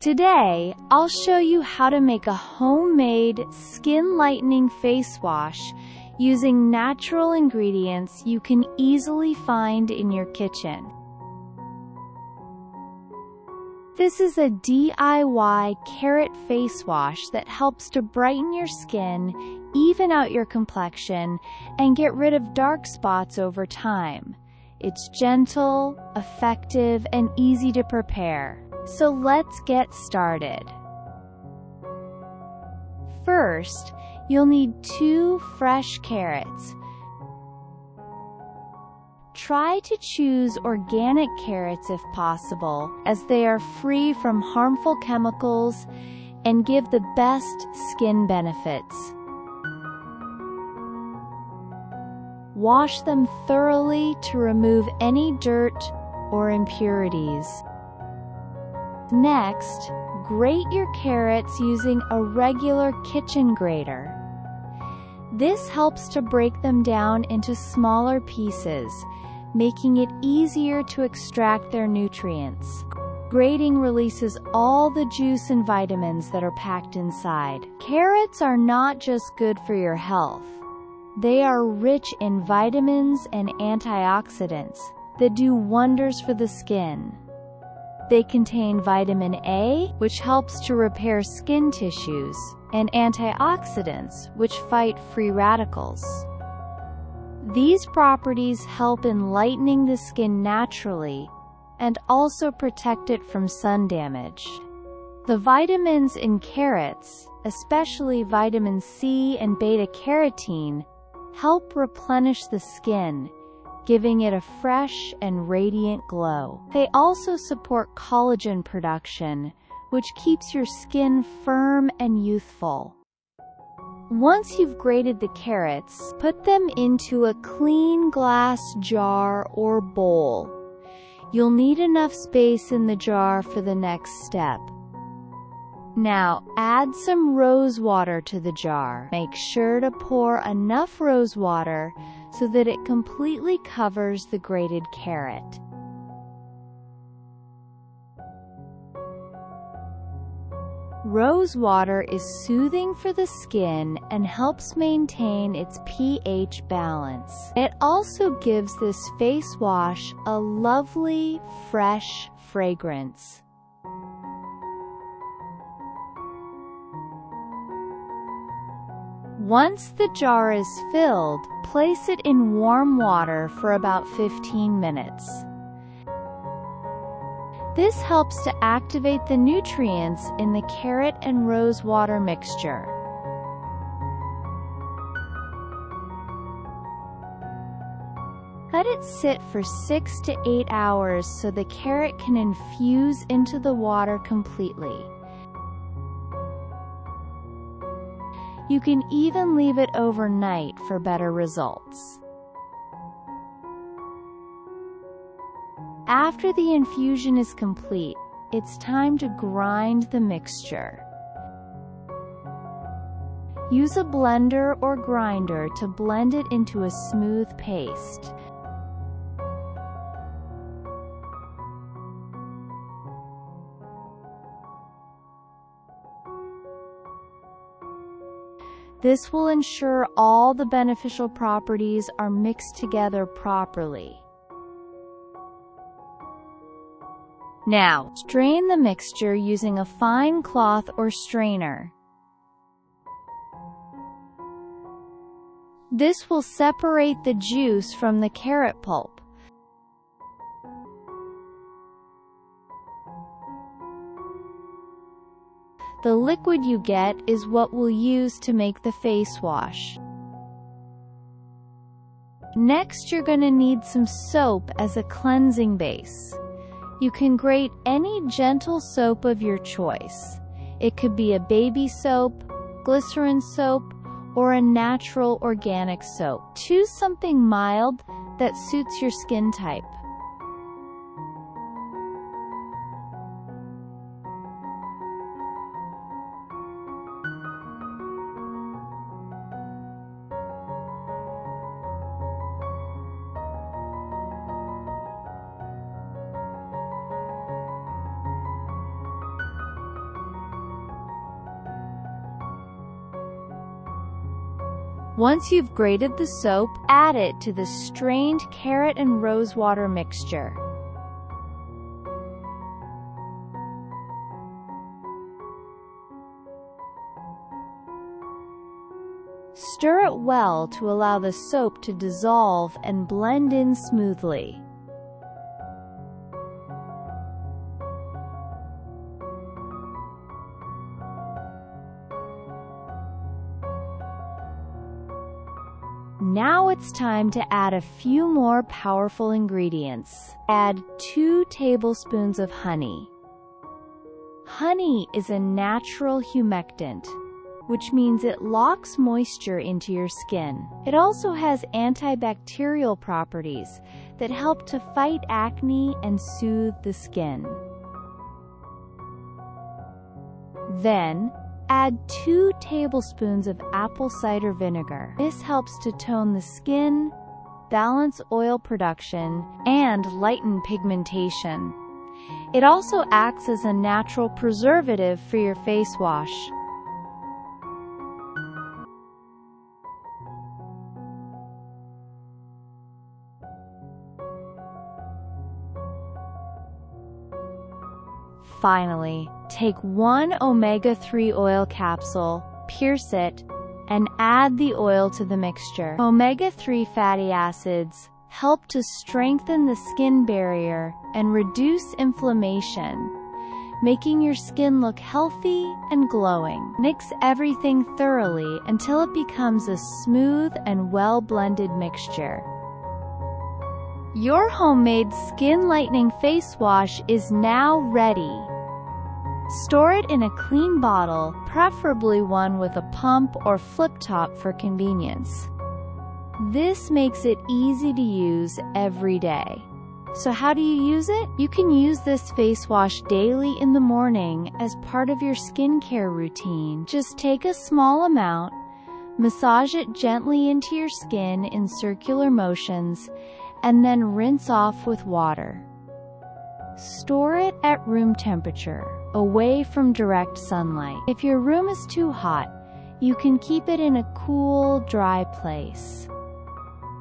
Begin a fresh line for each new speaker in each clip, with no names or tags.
Today, I'll show you how to make a homemade skin lightening face wash using natural ingredients you can easily find in your kitchen. This is a DIY carrot face wash that helps to brighten your skin, even out your complexion, and get rid of dark spots over time. It's gentle, effective, and easy to prepare. So let's get started. First, you'll need 2 fresh carrots. Try to choose organic carrots if possible, as they are free from harmful chemicals and give the best skin benefits. Wash them thoroughly to remove any dirt or impurities. Next, grate your carrots using a regular kitchen grater. This helps to break them down into smaller pieces, making it easier to extract their nutrients. Grating releases all the juice and vitamins that are packed inside. Carrots are not just good for your health. They are rich in vitamins and antioxidants that do wonders for the skin. They contain vitamin A, which helps to repair skin tissues, and antioxidants, which fight free radicals. These properties help in lightening the skin naturally and also protect it from sun damage. The vitamins in carrots, especially vitamin C and beta-carotene, help replenish the skin, giving it a fresh and radiant glow. They also support collagen production, which keeps your skin firm and youthful. Once you've grated the carrots, put them into a clean glass jar or bowl. You'll need enough space in the jar for the next step. Now, add some rose water to the jar. Make sure to pour enough rose water so that it completely covers the grated carrot. Rose water is soothing for the skin and helps maintain its pH balance. It also gives this face wash a lovely, fresh fragrance. Once the jar is filled, place it in warm water for about 15 minutes. This helps to activate the nutrients in the carrot and rose water mixture. Let it sit for 6 to 8 hours so the carrot can infuse into the water completely. You can even leave it overnight for better results. After the infusion is complete, it's time to grind the mixture. Use a blender or grinder to blend it into a smooth paste. This will ensure all the beneficial properties are mixed together properly. Now, strain the mixture using a fine cloth or strainer. This will separate the juice from the carrot pulp. The liquid you get is what we'll use to make the face wash. Next, you're going to need some soap as a cleansing base. You can grate any gentle soap of your choice. It could be a baby soap, glycerin soap, or a natural organic soap. Choose something mild that suits your skin type. Once you've grated the soap, add it to the strained carrot and rose water mixture. Stir it well to allow the soap to dissolve and blend in smoothly. Now it's time to add a few more powerful ingredients. Add 2 tablespoons of honey. Honey is a natural humectant, which means it locks moisture into your skin. It also has antibacterial properties that help to fight acne and soothe the skin. Then, add 2 tablespoons of apple cider vinegar. This helps to tone the skin, balance oil production, and lighten pigmentation. It also acts as a natural preservative for your face wash. Finally, take 1 omega-3 oil capsule, pierce it, and add the oil to the mixture. Omega-3 fatty acids help to strengthen the skin barrier and reduce inflammation, making your skin look healthy and glowing. Mix everything thoroughly until it becomes a smooth and well-blended mixture. Your homemade Skin Lightening Face Wash is now ready. Store it in a clean bottle, preferably one with a pump or flip top for convenience. This makes it easy to use every day. So how do you use it? You can use this face wash daily in the morning as part of your skincare routine. Just take a small amount, massage it gently into your skin in circular motions, and then rinse off with water. Store it at room temperature, away from direct sunlight. If your room is too hot, you can keep it in a cool, dry place.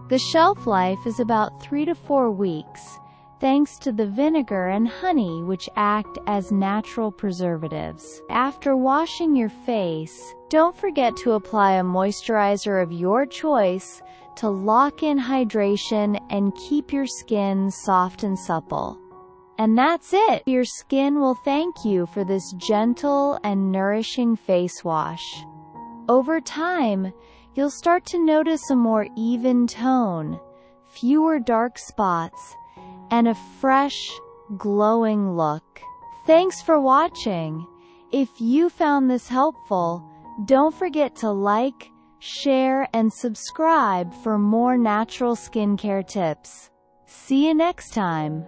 The shelf life is about 3 to 4 weeks, thanks to the vinegar and honey, which act as natural preservatives. After washing your face, don't forget to apply a moisturizer of your choice to lock in hydration and keep your skin soft and supple. And that's it! Your skin will thank you for this gentle and nourishing face wash. Over time, you'll start to notice a more even tone, fewer dark spots, and a fresh, glowing look. Thanks for watching. If you found this helpful, don't forget to like, share, and subscribe for more natural skincare tips. See you next time.